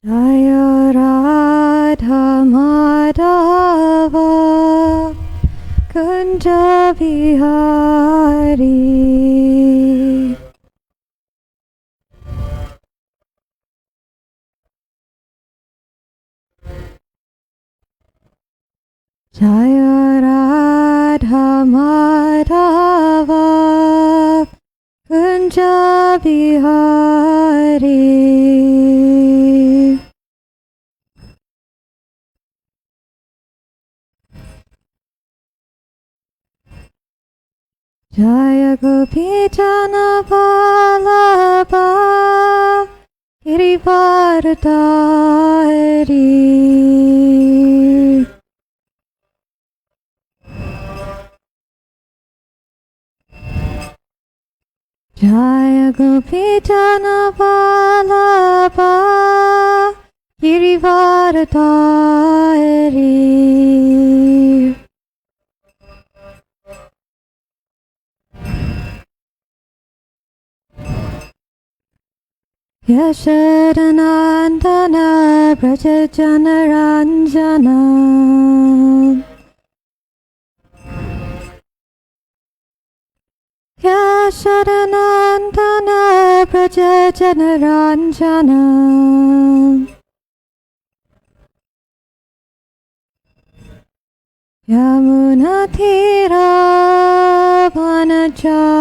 Jaya Radha Madhava Kunja Bihari. Jaya Radha Madhava Kunja Bihari. Jaya Gopi Jana Vallabha Girivardhari. Jaya Gopi Jana Vallabha Girivardhari. Yashodanandana Braja Janaranjana. Yashodanandana Braja Janaranjana. Yamunatira Vanachari.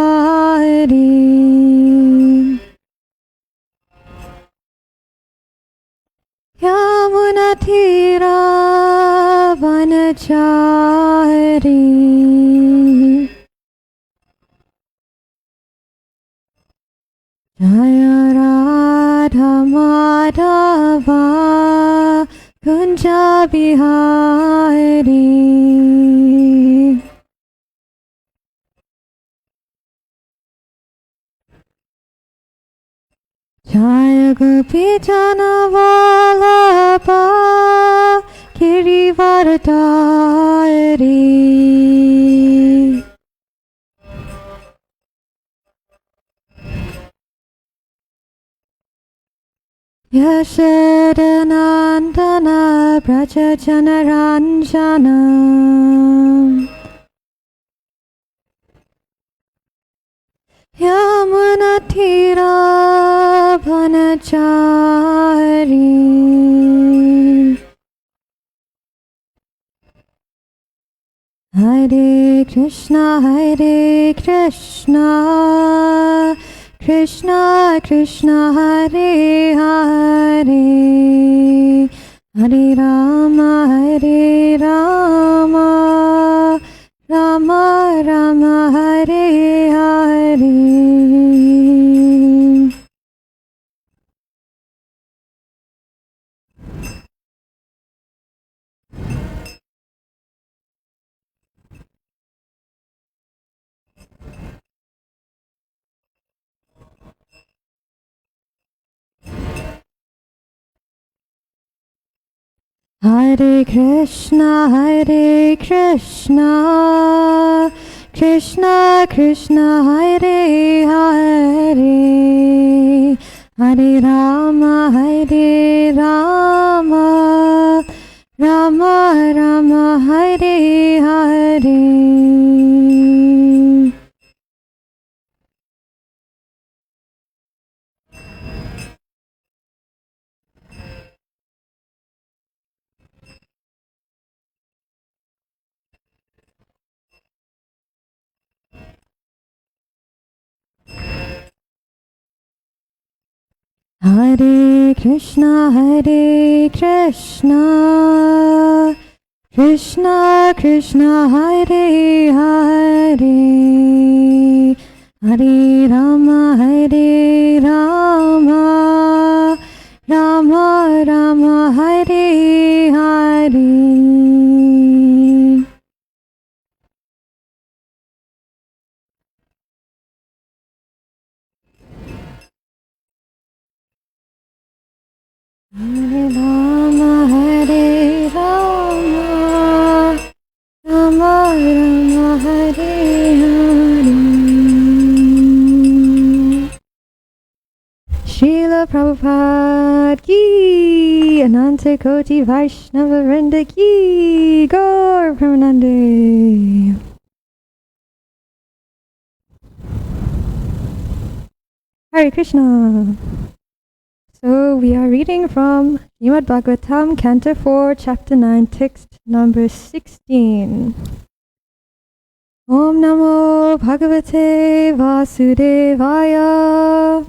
Yamunatira Vanachari. Jaya Radha Madhava Kunja Bihari. Jaya Gopi Jana Vallabha Girivardhari. Yashodanandana Braja Janaranjana. Yamunatira Vanachari. Hare Krishna Krishna Krishna Hare Hare, Hare Rama Rama Rama Hare Hare. Hare Krishna Krishna Krishna Hare Hare, Hare Rama Rama Rama Hare Hare. Hare Krishna Krishna Krishna Hare Hare, Hare Rama Rama Rama Hare Hare. Hare Rama Rama Rama Hare Hare. Srila Prabhupada ki, Ananta Koti Vaishnava Vrinda ki, Gaur Pramanande. Hare Krishna. So we are reading from Srimad Bhagavatam, Canto 4, Chapter 9, text number 16. Om Namo Bhagavate Vasudevaya.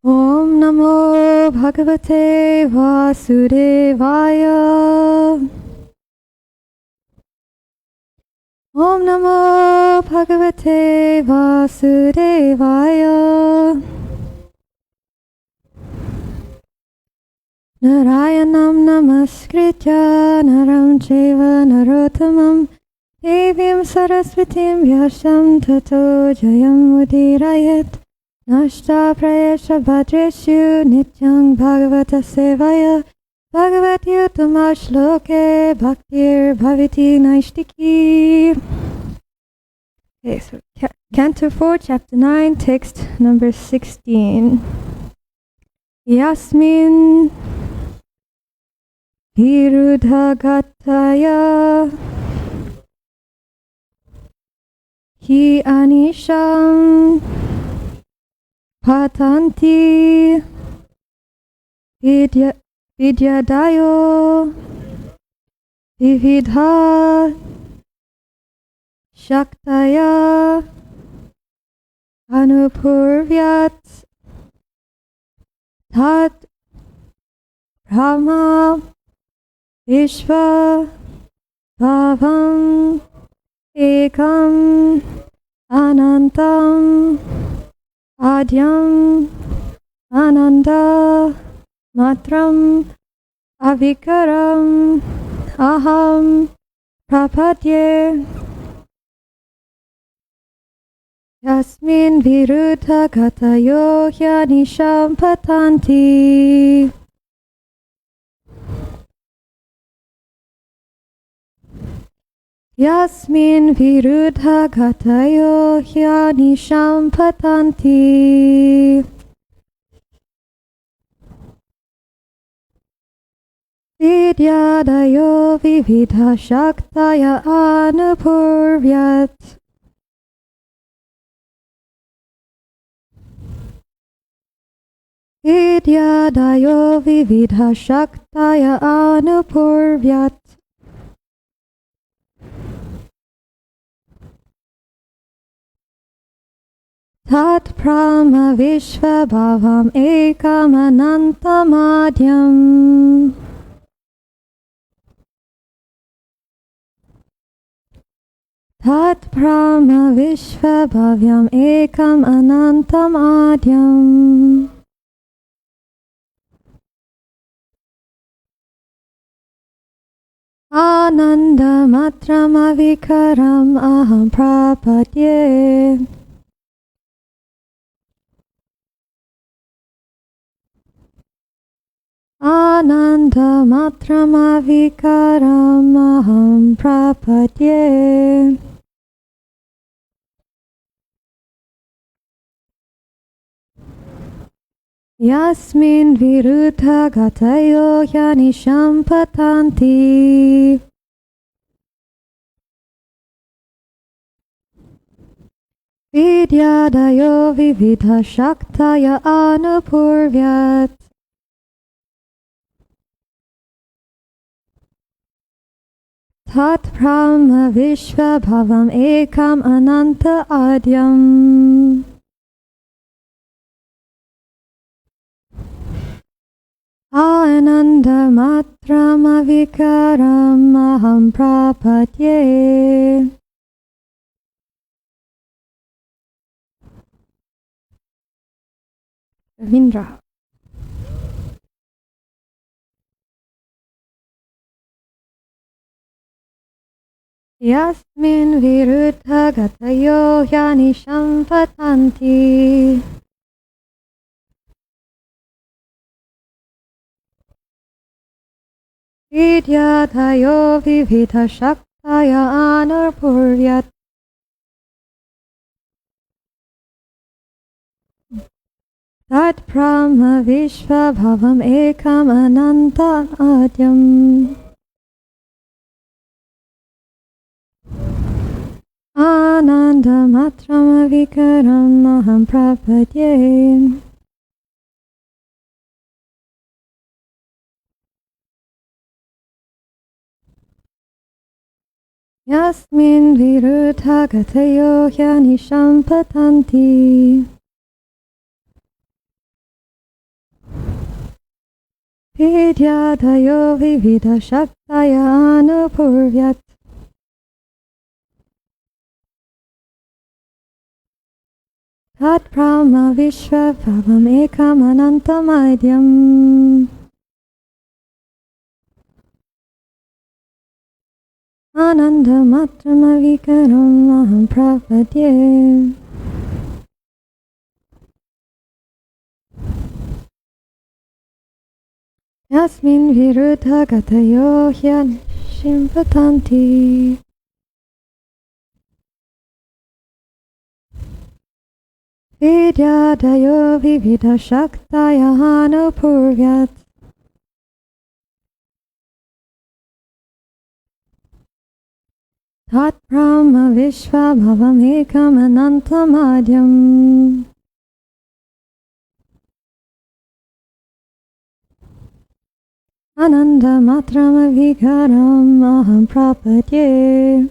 Om Namo Bhagavate Vasudevaya. Om Namo Bhagavate Vasudevaya. Narayanam namaskritya naram chaiva narottamam devim saraswatim vyasam tato jayam udirayat nashta prayesha bhadreshu nityang bhagavata sevaya bhagavati uttama shloke bhaktir bhaviti naishtiki. Okay, so Canto 4, Chapter 9, text number 16. Yasmin Viruddhagataya Hi Anisham Patanti Vidyadayo Vividha Shaktaya Anupurvyat Tat Brahma Vishva Bhavam Ekam Anantam Adyam Ananda Matram Avikaram Aham Prapadye Yasmin Viruddha Gatayo Hyanisham Patanti. Yasmin Viruddha Gatayo Hyanisham Patanti. Vidyadayo Vividha Shaktaya Anupurvyat. Vidyadayo Vividha Shaktaya Anupurvyat. Tat Brahma Vishva Bhavam Ekam Anantamadyam. Tat Brahma Vishva Bhavyam Ekam Anantamadyam. Ananda Matram Avikaram Aham Prapadye. Ananda Matram Avikaram Aham Prapadye. Yasmin Viruddha Gatayo Hyanisham Patanti. Vidyadayo Vividha Shaktaya Anupurvyat. Tat Brahma Vishva Bhavam Ekam Ananta Adyam. Ananda Matram Avikaram Aham Prapadye. Ravindra. Yasmin Viruddha Gatayo Hyanisham Patanti. Vidyadayo Vividha Shaktaya Anupurvyat. Tat Brahma Vishva Bhavam Ekam Ananta Adyam. Ananda Matram Vikaram Maham Prapadye. Yasmin Viruddha Gatayo Hyanisham Patanti. Vidyadayo Vividha Shaktaya Anupurvyat. Tat Brahma Vishva Bhavam Ekam Anantamadyam. Ananda Matrama Vikaram Maham Prapadye. Yasmin Viruddha Gatayo Hyanisham Patanti. Vidyadayo Vividha Shaktaya Anupurvyat. Tat Brahma Vishva Bhavam Ekam Anantamadyam. Ananda Matrama Vikaram Aham Prapadye.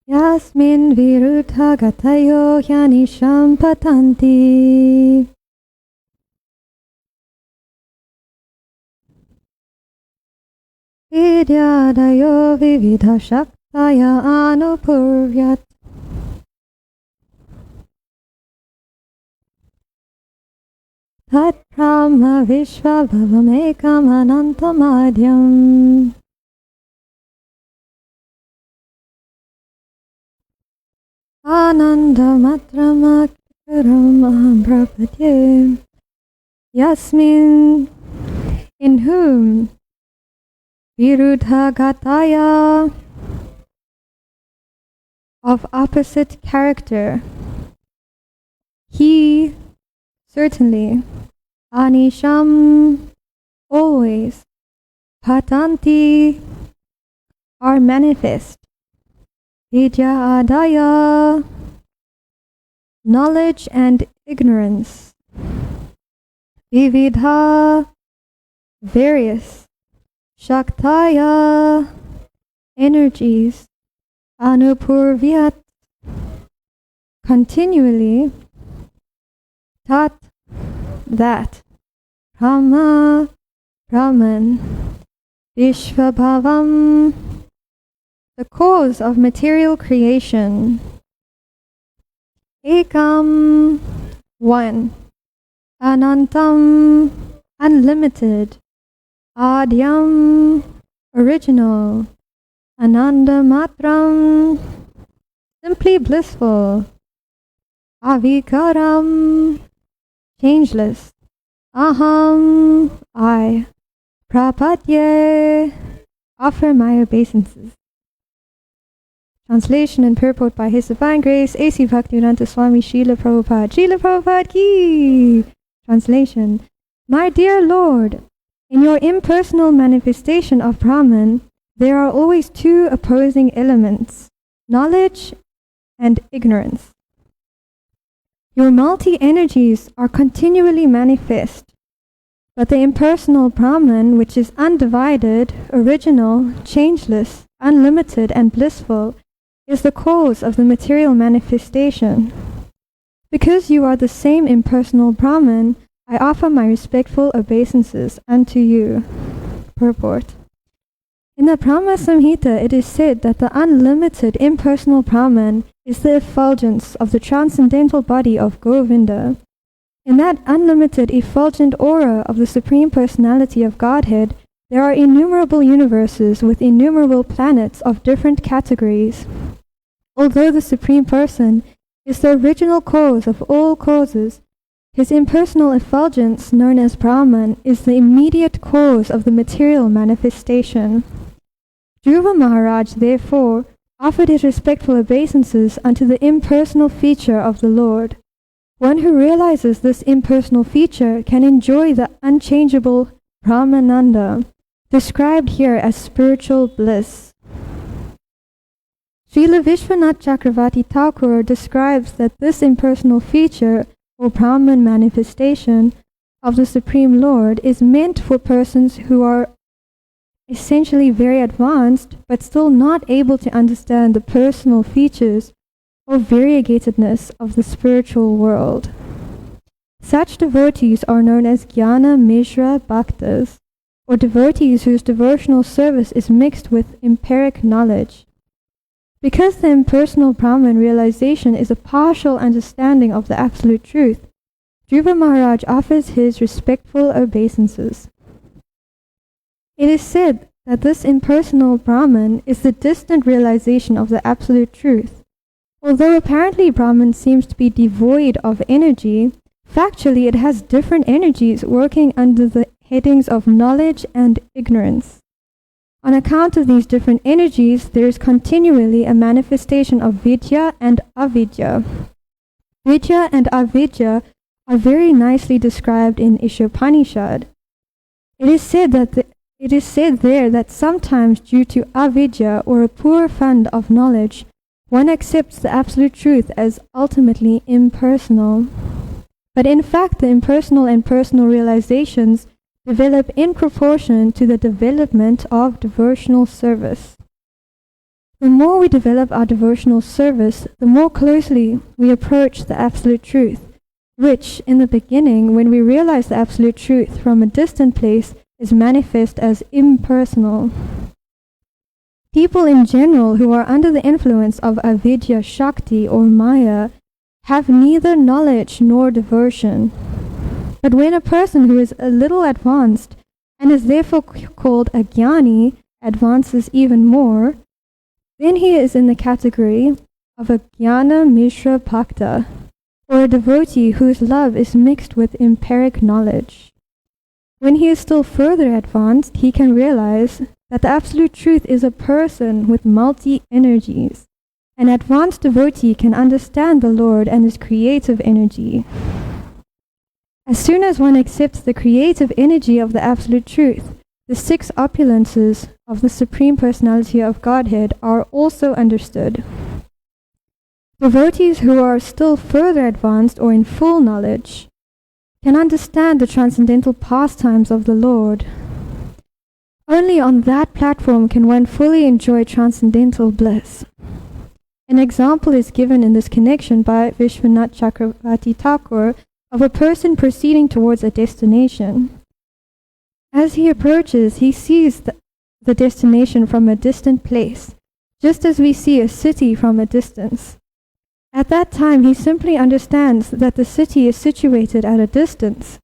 Yasmin Viruddha Gatayo Hyanisham Patanti. Vidyadayo Vividha Shaktaya Anupurvyat. Tat Brahma Vishva Bhavam Ekam Anantamadyam. Ananda Matrama Vikaram Aham Prapadye. Yasmin, in whom Viruddha Gataya, of opposite character, he certainly, Anisham, always, Patanti, are manifest, Vidya Adaya, knowledge and ignorance, Vividha, various, Shaktaya, energies, Anupurvyat, continually, Tat, that, Brahma, Brahman, Vishvabhavam, the cause of material creation, Ekam, one, Anantam, unlimited, Adyam, original, Ananda Matram, simply blissful, Avikaram, changeless, Aham, I, Prapadye, offer my obeisances. Translation and purport by His Divine Grace, A.C. Bhaktivedanta Swami Srila Prabhupada. Srila Prabhupada ki! Translation. My dear Lord, in your impersonal manifestation of Brahman, there are always two opposing elements, knowledge and ignorance. Your multi-energies are continually manifest, but the impersonal Brahman, which is undivided, original, changeless, unlimited, and blissful, is the cause of the material manifestation. Because you are the same impersonal Brahman, I offer my respectful obeisances unto you. Purport. In the Brahma Samhita, it is said that the unlimited impersonal Brahman is the effulgence of the transcendental body of Govinda. In that unlimited effulgent aura of the Supreme Personality of Godhead, there are innumerable universes with innumerable planets of different categories. Although the Supreme Person is the original cause of all causes, his impersonal effulgence, known as Brahman, is the immediate cause of the material manifestation. Dhruva Maharaj, therefore, offered his respectful obeisances unto the impersonal feature of the Lord. One who realizes this impersonal feature can enjoy the unchangeable Brahmananda, described here as spiritual bliss. Srila Vishwanath Chakravarti Thakur describes that this impersonal feature, or Brahman manifestation, of the Supreme Lord is meant for persons who are essentially very advanced but still not able to understand the personal features or variegatedness of the spiritual world. Such devotees are known as Jnana Mishra Bhaktas, or devotees whose devotional service is mixed with empiric knowledge. Because the impersonal Brahman realization is a partial understanding of the absolute truth, Dhruva Maharaj offers his respectful obeisances. It is said that this impersonal Brahman is the distant realization of the absolute truth. Although apparently Brahman seems to be devoid of energy, factually it has different energies working under the headings of knowledge and ignorance. On account of these different energies, there is continually a manifestation of vidya and avidya. Vidya and avidya are very nicely described in Ishopanishad. It is said there that sometimes due to avidya or a poor fund of knowledge, one accepts the absolute truth as ultimately impersonal. But in fact, the impersonal and personal realizations develop in proportion to the development of devotional service. The more we develop our devotional service, the more closely we approach the absolute truth, which, in the beginning, when we realize the absolute truth from a distant place, is manifest as impersonal. People in general who are under the influence of avidya shakti or maya have neither knowledge nor devotion. But when a person who is a little advanced and is therefore called a jnani advances even more, then he is in the category of a jnana mishra bhakta, or a devotee whose love is mixed with empiric knowledge. When he is still further advanced, he can realize that the absolute truth is a person with multi-energies. An advanced devotee can understand the Lord and his creative energy. As soon as one accepts the creative energy of the absolute truth, the 6 opulences of the Supreme Personality of Godhead are also understood. Devotees who are still further advanced or in full knowledge can understand the transcendental pastimes of the Lord. Only on that platform can one fully enjoy transcendental bliss. An example is given in this connection by Vishwanath Chakravarti Thakur of a person proceeding towards a destination. As he approaches, he sees the destination from a distant place, just as we see a city from a distance. At that time, he simply understands that the city is situated at a distance.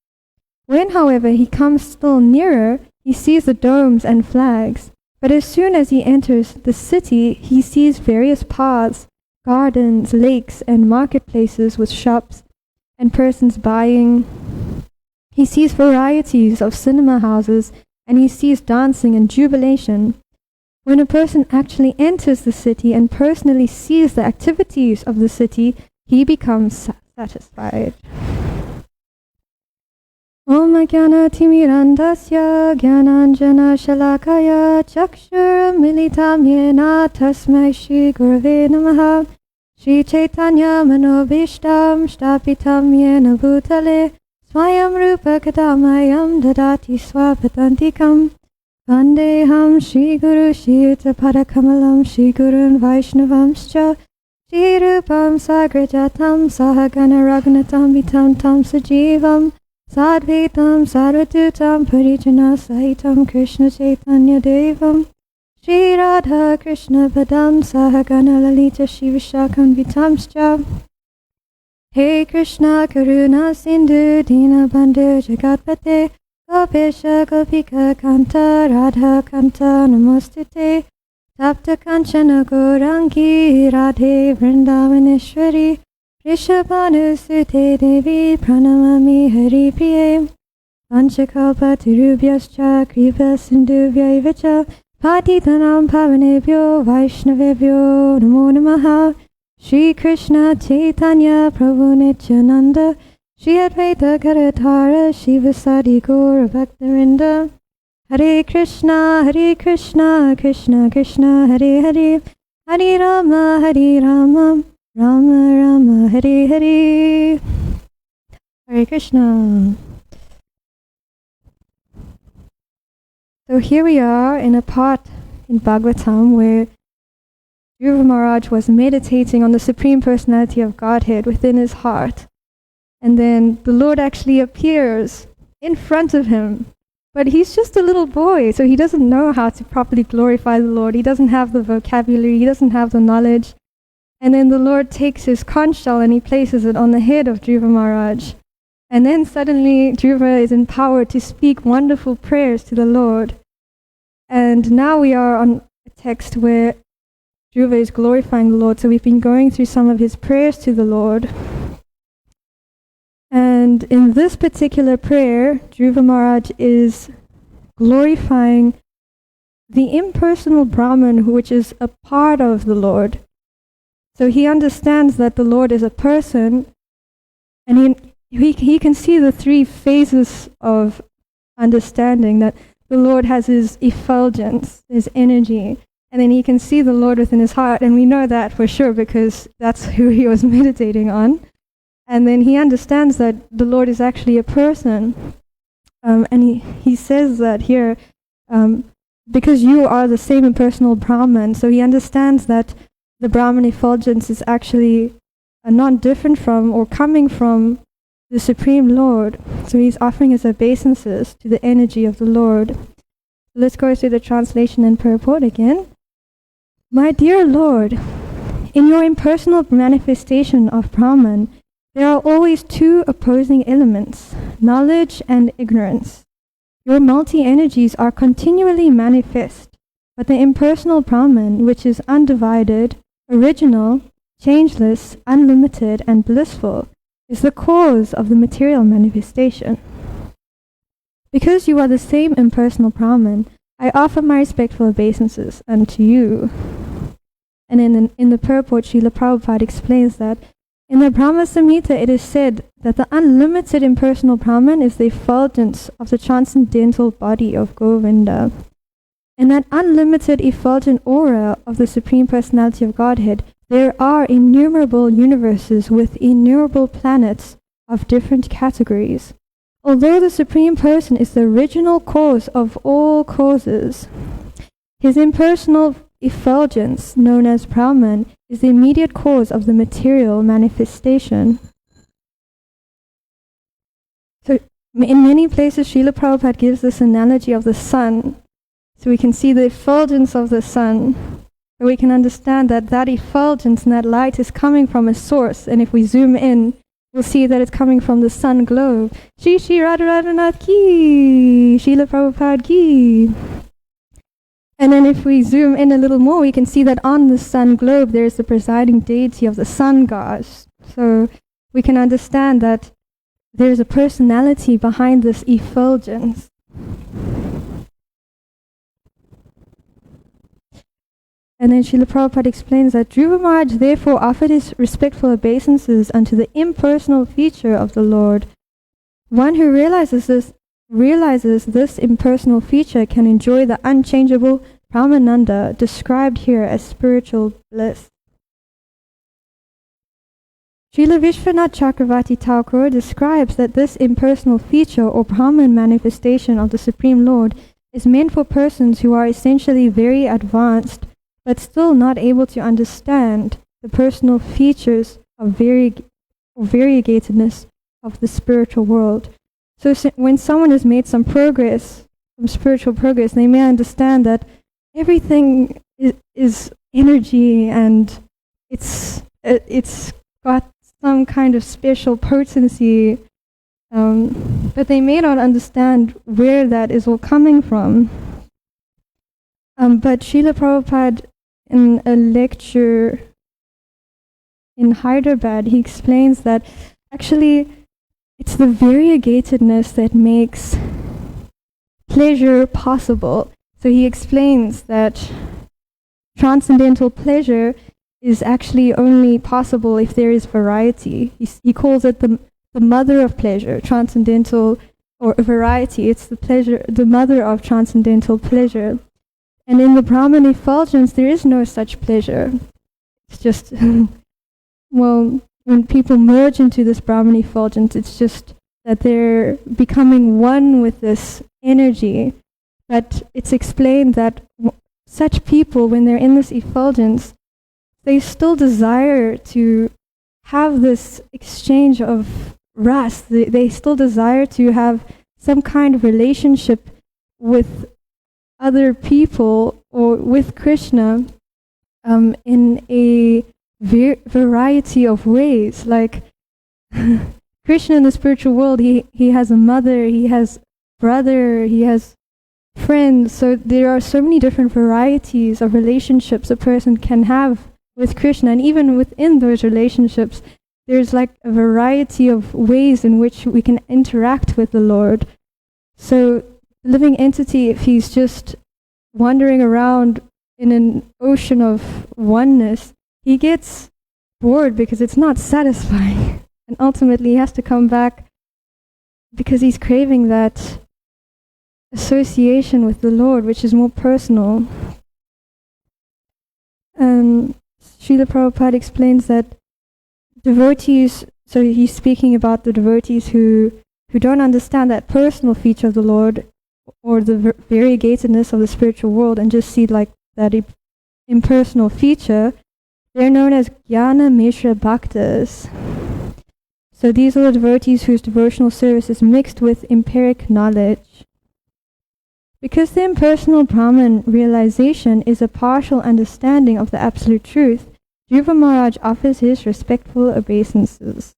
When, however, he comes still nearer, he sees the domes and flags. But as soon as he enters the city, he sees various paths, gardens, lakes, and marketplaces with shops and persons buying. He sees varieties of cinema houses, and he sees dancing and jubilation. When a person actually enters the city and personally sees the activities of the city, he becomes satisfied. Om Jnana Timirandasya Jnananjana Shalakaya Chakshura Militam Yena Tasmai Shri Gurave Namaha Shri Chaitanya Manobishtam Shtapitam Yena Bhutale Swayam Rupa Kadamayam Dadati Swapatantikam Vandeham Shri Guru Shri Utapadakamalam Shri Gurun Vaishnavamscha Shri Rupam Sagrajatam Sahagana Raghunatam Vitam Tam Sajivam Sadvitam Sarvatutam Parijana Sahitam Krishna Chaitanya Devam Shri Radha Krishna Padam Sahagana Lalita Shivashakam Vitamscha Hey Krishna Karuna Sindhu Dina Bandhu Jagatpate Gopesha Gopika Kanta Radha Kanta Namostute Tapta Kanchana Gaurangi Radhe Vrindavaneshwari Rishabhanu Sute Devi Pranamami Hari Priye Vanchakalpa Tirubhyascha Kripa Sindhuvya Ivacha Patitanam pavanebhyo Vaishnavebhyo Namo Namaha. Shri Krishna Chaitanya Prabhu Nityananda Shri Advaita Gadadhara Shivasadi Gaura Bhaktarinda. Hare Krishna, Krishna Krishna, Hare Hare, Hare Rama, Rama Rama, Hare Hare. Hare Krishna. So here we are in a part in Bhagavatam where Dhruva Maharaj was meditating on the Supreme Personality of Godhead within his heart. And then the Lord actually appears in front of him. But he's just a little boy, so he doesn't know how to properly glorify the Lord. He doesn't have the vocabulary, he doesn't have the knowledge. And then the Lord takes his conch shell and he places it on the head of Dhruva Maharaj. And then suddenly Dhruva is empowered to speak wonderful prayers to the Lord. And now we are on a text where Dhruva is glorifying the Lord. So we've been going through some of his prayers to the Lord. And in this particular prayer, Dhruva Maharaj is glorifying the impersonal Brahman, which is a part of the Lord. So he understands that the Lord is a person, and he can see the three phases of understanding, that the Lord has his effulgence, his energy, and then he can see the Lord within his heart, and we know that for sure because that's who he was meditating on. And then he understands that the Lord is actually a person. And he says that here, because you are the same impersonal Brahman, so he understands that the Brahman effulgence is actually not different from or coming from the Supreme Lord. So he's offering his obeisances to the energy of the Lord. Let's go through the translation and purport again. My dear Lord, in your impersonal manifestation of Brahman, there are always two opposing elements, knowledge and ignorance. Your multi-energies are continually manifest, but the impersonal Brahman, which is undivided, original, changeless, unlimited, and blissful, is the cause of the material manifestation. Because you are the same impersonal Brahman, I offer my respectful obeisances unto you. And in the purport, Srila Prabhupada explains that in the Brahma Samhita, it is said that the unlimited impersonal Brahman is the effulgence of the transcendental body of Govinda. In that unlimited effulgent aura of the Supreme Personality of Godhead, there are innumerable universes with innumerable planets of different categories. Although the Supreme Person is the original cause of all causes, his impersonal effulgence, known as Brahman, is the immediate cause of the material manifestation. So in many places, Srila Prabhupada gives this analogy of the sun. So we can see the effulgence of the sun. So we can understand that that effulgence and that light is coming from a source. And if we zoom in, we'll see that it's coming from the sun globe. Shri Shri Radharanath ki, Srila Prabhupada ki. And then if we zoom in a little more, we can see that on the sun globe there is the presiding deity of the sun gods. So we can understand that there's a personality behind this effulgence. And then Srila Prabhupada explains that Dhruva Maharaj therefore offered his respectful obeisances unto the impersonal feature of the Lord. One who realizes this impersonal feature can enjoy the unchangeable Brahmananda described here as spiritual bliss. Srila Vishwanath Chakravarti Thakur describes that this impersonal feature or Brahman manifestation of the Supreme Lord is meant for persons who are essentially very advanced but still not able to understand the personal features of variegatedness of the spiritual world. So when someone has made some progress, some spiritual progress, they may understand that everything is energy and it's got some kind of special potency, but they may not understand where that is all coming from. But Srila Prabhupada, in a lecture in Hyderabad, he explains that actually it's the variegatedness that makes pleasure possible. So he explains that transcendental pleasure is actually only possible if there is variety. He calls it the mother of pleasure, transcendental or variety. It's the mother of transcendental pleasure. And in the Brahman effulgence, there is no such pleasure. It's just, well, when people merge into this Brahman effulgence, it's just that they're becoming one with this energy. But it's explained that such people, when they're in this effulgence, they still desire to have this exchange of ras. They still desire to have some kind of relationship with other people or with Krishna in a variety of ways. Like Krishna in the spiritual world, he has a mother, he has brother, he has friends. So there are so many different varieties of relationships a person can have with Krishna, and even within those relationships, there's like a variety of ways in which we can interact with the Lord. So the living entity, if he's just wandering around in an ocean of oneness, he gets bored because it's not satisfying. And ultimately he has to come back because he's craving that association with the Lord, which is more personal. Srila Prabhupada explains that devotees, so he's speaking about the devotees who don't understand that personal feature of the Lord or the variegatedness of the spiritual world and just see like that impersonal feature. They're known as Jnana Mishra Bhaktas. So these are the devotees whose devotional service is mixed with empiric knowledge. Because the impersonal Brahman realization is a partial understanding of the absolute truth, Dhruva Maharaj offers his respectful obeisances.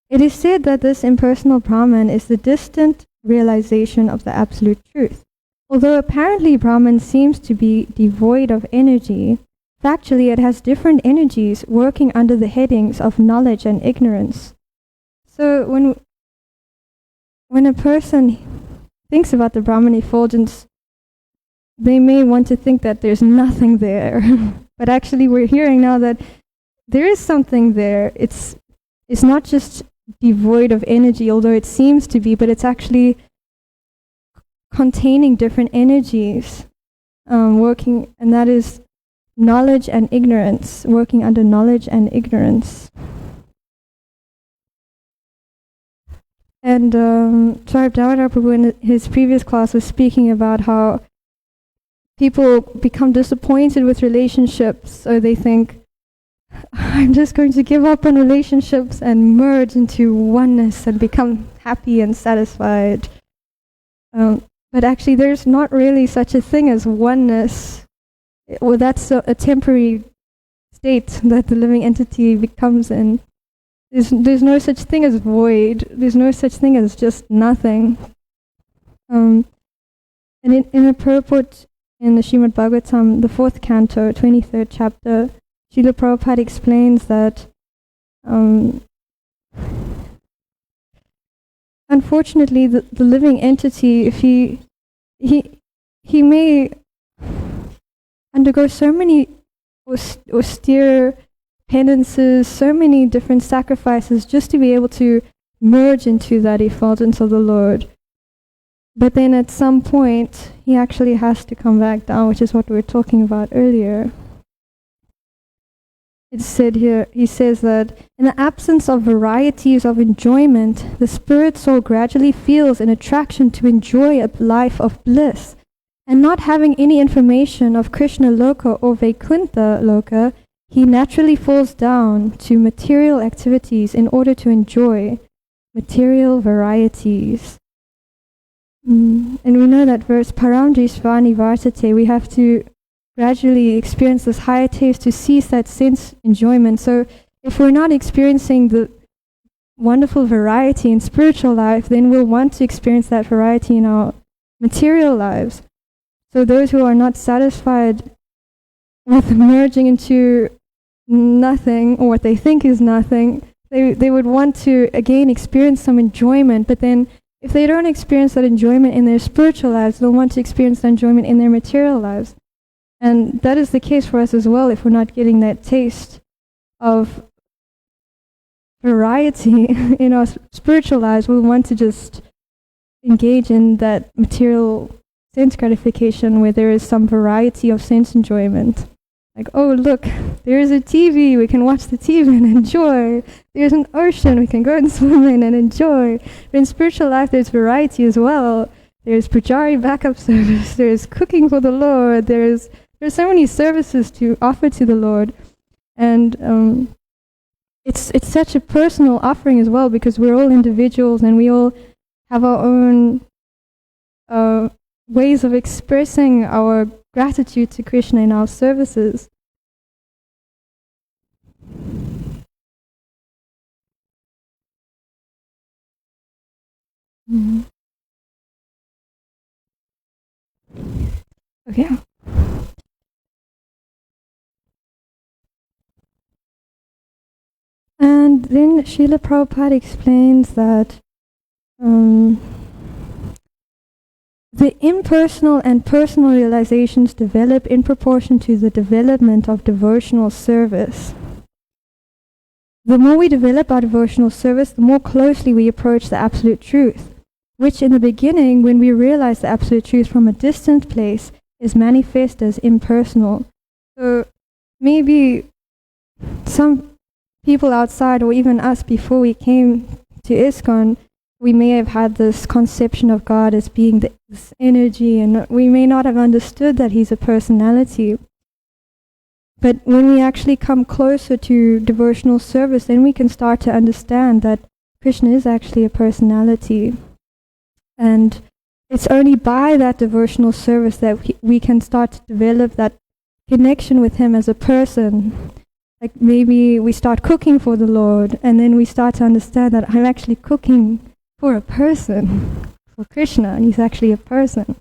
It is said that this impersonal Brahman is the distant realization of the absolute truth. Although apparently Brahman seems to be devoid of energy, factually it has different energies working under the headings of knowledge and ignorance. So when a person thinks about the Brahman effulgence, they may want to think that there's nothing there. But actually we're hearing now that there is something there. It's not just devoid of energy, although it seems to be, but it's actually containing different energies working, and that is knowledge and ignorance, working under knowledge and ignorance. And Swarab Damodar Prabhu in his previous class was speaking about how people become disappointed with relationships, so they think, I'm just going to give up on relationships and merge into oneness and become happy and satisfied. But actually there's not really such a thing as oneness. Well, that's a temporary state that the living entity becomes in. There's no such thing as void. There's no such thing as just nothing. And in a purport in the Srimad Bhagavatam, the 4th canto, 23rd chapter, Srila Prabhupada explains that unfortunately the living entity, if he may undergo so many austere penances, so many different sacrifices just to be able to merge into that effulgence of the Lord. But then at some point, he actually has to come back down, which is what we were talking about earlier. It's said here, he says that in the absence of varieties of enjoyment, the spirit soul gradually feels an attraction to enjoy a life of bliss. And not having any information of Krishna Loka or Vaikuntha Loka, he naturally falls down to material activities in order to enjoy material varieties. And we know that verse, Param Drisvani Vartate, we have to gradually experience this higher taste to cease that sense enjoyment. So if we're not experiencing the wonderful variety in spiritual life, then we'll want to experience that variety in our material lives. So those who are not satisfied with merging into nothing, or what they think is nothing, they would want to again experience some enjoyment, but then if they don't experience that enjoyment in their spiritual lives, they'll want to experience that enjoyment in their material lives. And that is the case for us as well if we're not getting that taste of variety in our spiritual lives. We'll want to just engage in that material sense gratification where there is some variety of sense enjoyment. Like, oh look, there is a TV, we can watch the TV and enjoy. There's an ocean, we can go and swim in and enjoy. But in spiritual life there's variety as well. There's Pujari backup service, there's cooking for the Lord, there's so many services to offer to the Lord. And it's such a personal offering as well, because we're all individuals and we all have our own ways of expressing our gratitude to Krishna in our services. Okay. And then Srila Prabhupada explains that the impersonal and personal realizations develop in proportion to the development of devotional service. The more we develop our devotional service, the more closely we approach the Absolute Truth, which in the beginning, when we realize the Absolute Truth from a distant place, is manifest as impersonal. So maybe some people outside, or even us before we came to ISKCON, we may have had this conception of God as being this energy, and we may not have understood that He's a personality. But when we actually come closer to devotional service, then we can start to understand that Krishna is actually a personality. And it's only by that devotional service that we can start to develop that connection with Him as a person. Like maybe we start cooking for the Lord, and then we start to understand that I'm actually cooking for a person, for Krishna, and He's actually a person.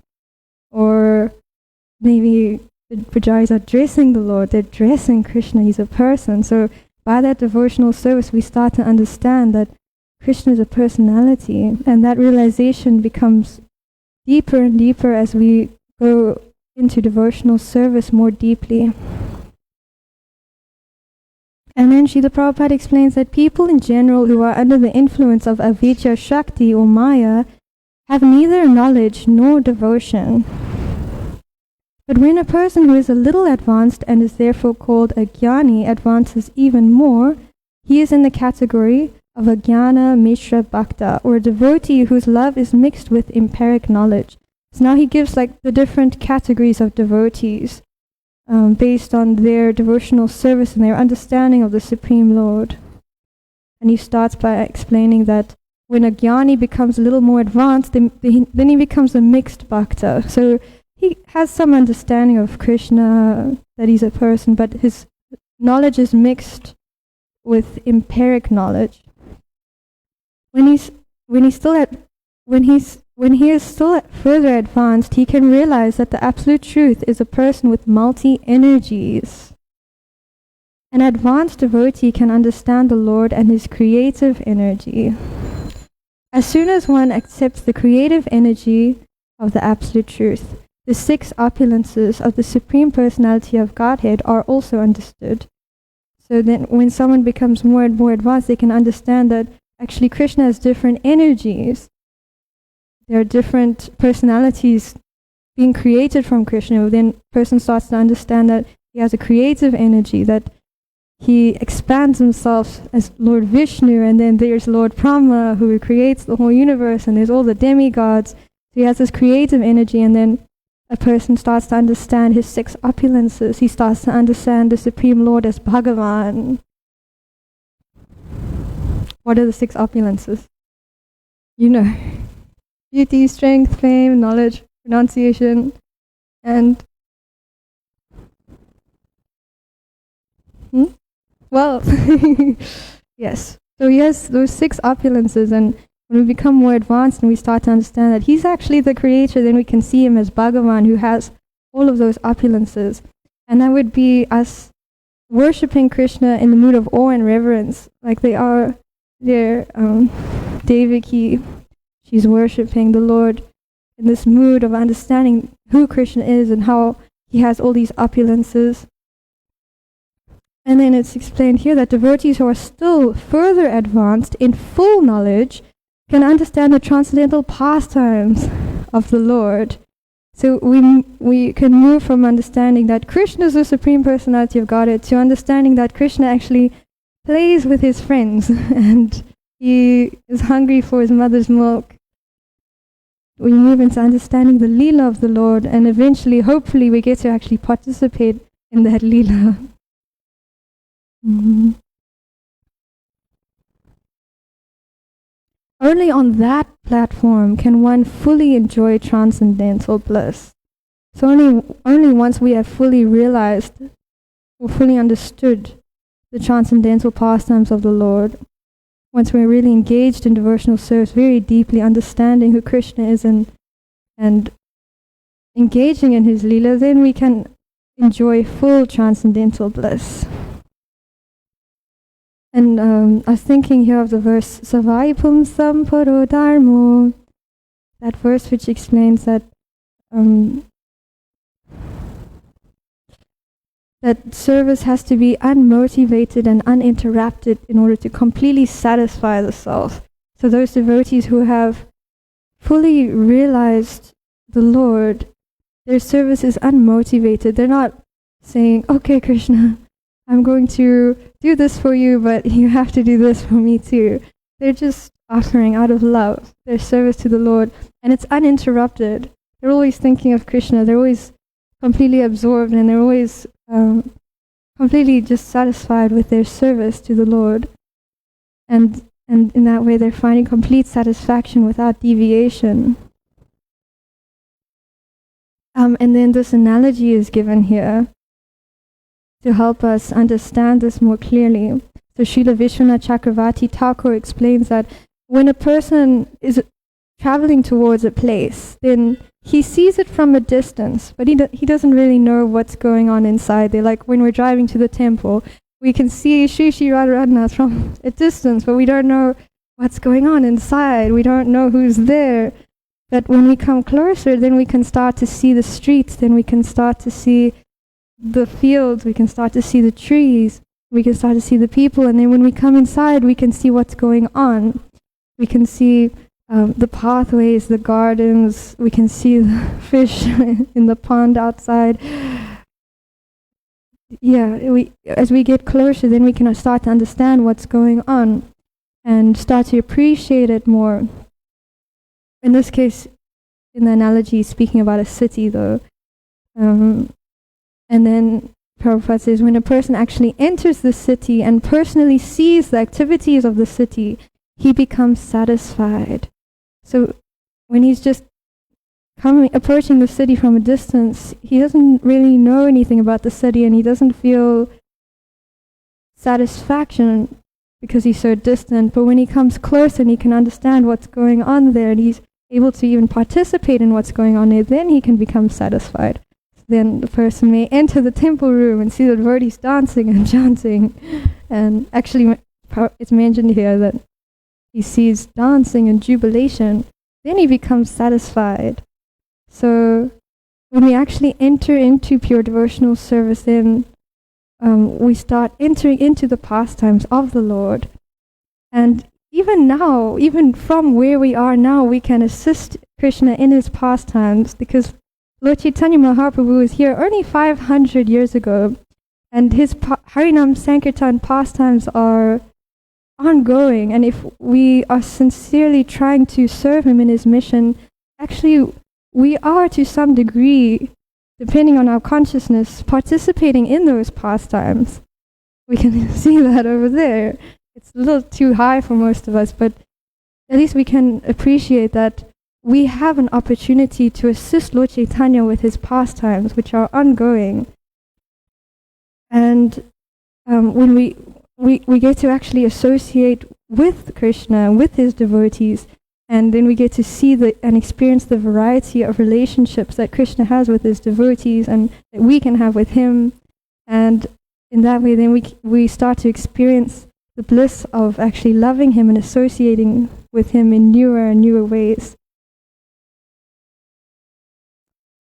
Or maybe the pujaris are dressing the Lord, they're dressing Krishna, He's a person. So by that devotional service, we start to understand that Krishna is a personality, and that realization becomes deeper and deeper as we go into devotional service more deeply. And then Srila Prabhupada explains that people in general who are under the influence of avijja shakti or maya have neither knowledge nor devotion. But when a person who is a little advanced and is therefore called a jnani advances even more, he is in the category of a jnana mishra bhakta, or a devotee whose love is mixed with empiric knowledge. So now he gives like the different categories of devotees based on their devotional service and their understanding of the Supreme Lord. And he starts by explaining that when a jnani becomes a little more advanced, then he becomes a mixed bhakta. So he has some understanding of Krishna, that He's a person, but his knowledge is mixed with empiric knowledge. When he is still further advanced, he can realize that the Absolute Truth is a person with multi-energies. An advanced devotee can understand the Lord and His creative energy. As soon as one accepts the creative energy of the Absolute Truth, the 6 opulences of the Supreme Personality of Godhead are also understood. So then when someone becomes more and more advanced, they can understand that actually Krishna has different energies. There are different personalities being created from Krishna. Then a person starts to understand that he has a creative energy, that he expands himself as Lord Vishnu, and then there's Lord Brahma who creates the whole universe, and there's all the demigods. So he has this creative energy, and then a person starts to understand his 6 opulences. He starts to understand the Supreme Lord as Bhagavan. What are the 6 opulences? You know. Beauty, strength, fame, knowledge, renunciation, and wealth. Yes. So he has those 6 opulences, and when we become more advanced and we start to understand that He's actually the creator, then we can see Him as Bhagavan, who has all of those opulences. And that would be us worshipping Krishna in the mood of awe and reverence, like they are there. Devi, she's worshipping the Lord in this mood of understanding who Krishna is and how he has all these opulences. And then it's explained here that devotees who are still further advanced in full knowledge can understand the transcendental pastimes of the Lord. So we can move from understanding that Krishna is the Supreme Personality of Godhead to understanding that Krishna actually plays with his friends and he is hungry for his mother's milk. We move into understanding the Leela of the Lord, and eventually, hopefully, we get to actually participate in that Leela. Mm-hmm. Only on that platform can one fully enjoy transcendental bliss. So only once we have fully realized or fully understood the transcendental pastimes of the Lord, once we're really engaged in devotional service, very deeply understanding who Krishna is and engaging in his Leela, then we can enjoy full transcendental bliss. And I was thinking here of the verse, Savaipum Samparo Dharmo, that verse which explains that that service has to be unmotivated and uninterrupted in order to completely satisfy the self. So those devotees who have fully realized the Lord, their service is unmotivated. They're not saying, okay, Krishna, I'm going to do this for you, but you have to do this for me too. They're just offering out of love their service to the Lord, and it's uninterrupted. They're always thinking of Krishna. They're always completely absorbed, and they're always completely just satisfied with their service to the Lord. And in that way, they're finding complete satisfaction without deviation. And then this analogy is given here to help us understand this more clearly. So Srila Vishwanath Chakravarti Thakur explains that when a person is traveling towards a place, then he sees it from a distance, but he doesn't really know what's going on inside there. Like when we're driving to the temple, we can see Shri Shri Radharanath from a distance, but we don't know what's going on inside. We don't know who's there. But when we come closer, then we can start to see the streets, then we can start to see the fields, we can start to see the trees, we can start to see the people, and then when we come inside, we can see what's going on. We can see the pathways, the gardens, we can see the fish in the pond outside. Yeah, as we get closer, then we can start to understand what's going on and start to appreciate it more. In this case, in the analogy, speaking about a city though. And then Prabhupada says, when a person actually enters the city and personally sees the activities of the city, he becomes satisfied. So when he's just approaching the city from a distance, he doesn't really know anything about the city, and he doesn't feel satisfaction because he's so distant. But when he comes close and he can understand what's going on there, and he's able to even participate in what's going on there, then he can become satisfied. Then the person may enter the temple room and see the devotees dancing and chanting. And actually, it's mentioned here that he sees dancing and jubilation, then he becomes satisfied. So when we actually enter into pure devotional service, then we start entering into the pastimes of the Lord. And even now, even from where we are now, we can assist Krishna in his pastimes, because Lord Chaitanya Mahaprabhu was here only 500 years ago, and his Harinam Sankirtan pastimes are ongoing. And if we are sincerely trying to serve him in his mission, actually we are to some degree, depending on our consciousness, participating in those pastimes. We can see that over there. It's a little too high for most of us, but at least we can appreciate that we have an opportunity to assist Lord Chaitanya with his pastimes, which are ongoing. And when we get to actually associate with Krishna, with his devotees, and then we get to see and experience the variety of relationships that Krishna has with his devotees and that we can have with him. And in that way, then we start to experience the bliss of actually loving him and associating with him in newer and newer ways.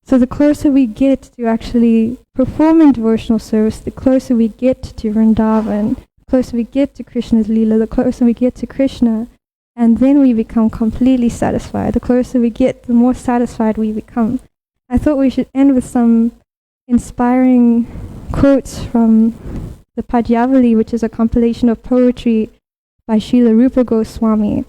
So the closer we get to actually performing devotional service, the closer we get to Vrindavan, the closer we get to Krishna's Leela, the closer we get to Krishna, and then we become completely satisfied. The closer we get, the more satisfied we become. I thought we should end with some inspiring quotes from the Padyavali, which is a compilation of poetry by Srila Rupa Goswami,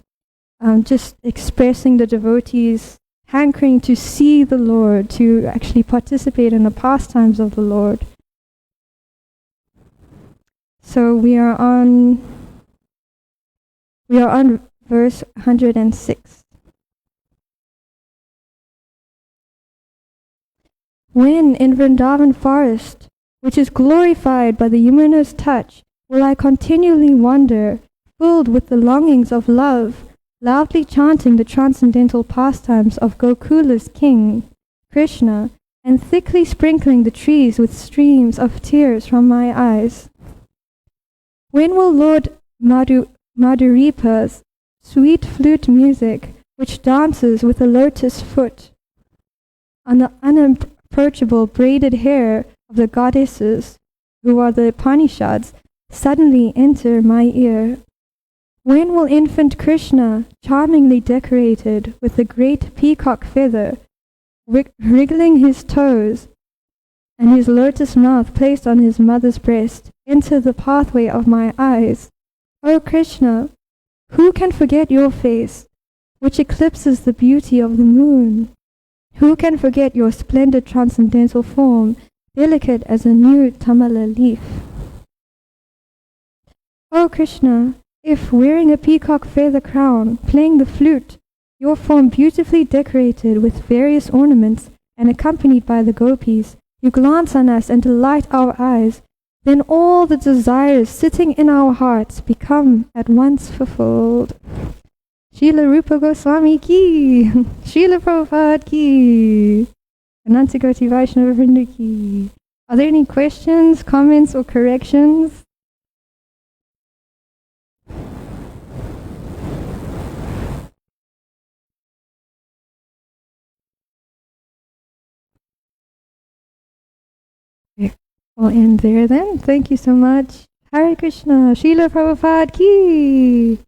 just expressing the devotees' hankering to see the Lord, to actually participate in the pastimes of the Lord. So we are on verse 106. When in Vrindavan forest, which is glorified by the Yamuna's touch, will I continually wander, filled with the longings of love, loudly chanting the transcendental pastimes of Gokula's king, Krishna, and thickly sprinkling the trees with streams of tears from my eyes. When will Lord Madhuripa's sweet flute music, which dances with a lotus foot on the unapproachable braided hair of the goddesses, who are the Upanishads, suddenly enter my ear? When will infant Krishna, charmingly decorated with a great peacock feather, wriggling his toes, and his lotus mouth placed on his mother's breast, enter the pathway of my eyes? O Krishna, who can forget your face, which eclipses the beauty of the moon? Who can forget your splendid transcendental form, delicate as a new tamala leaf? O Krishna, if wearing a peacock feather crown, playing the flute, your form beautifully decorated with various ornaments and accompanied by the gopis, you glance on us and delight our eyes, then all the desires sitting in our hearts become at once fulfilled. Srila Rupa Goswami ki, Srila Prabhupada ki, Anantakoti Vaishnava Vrinda ki. Are there any questions, comments, or corrections? We'll end there then. Thank you so much. Hare Krishna. Srila Prabhupada ki.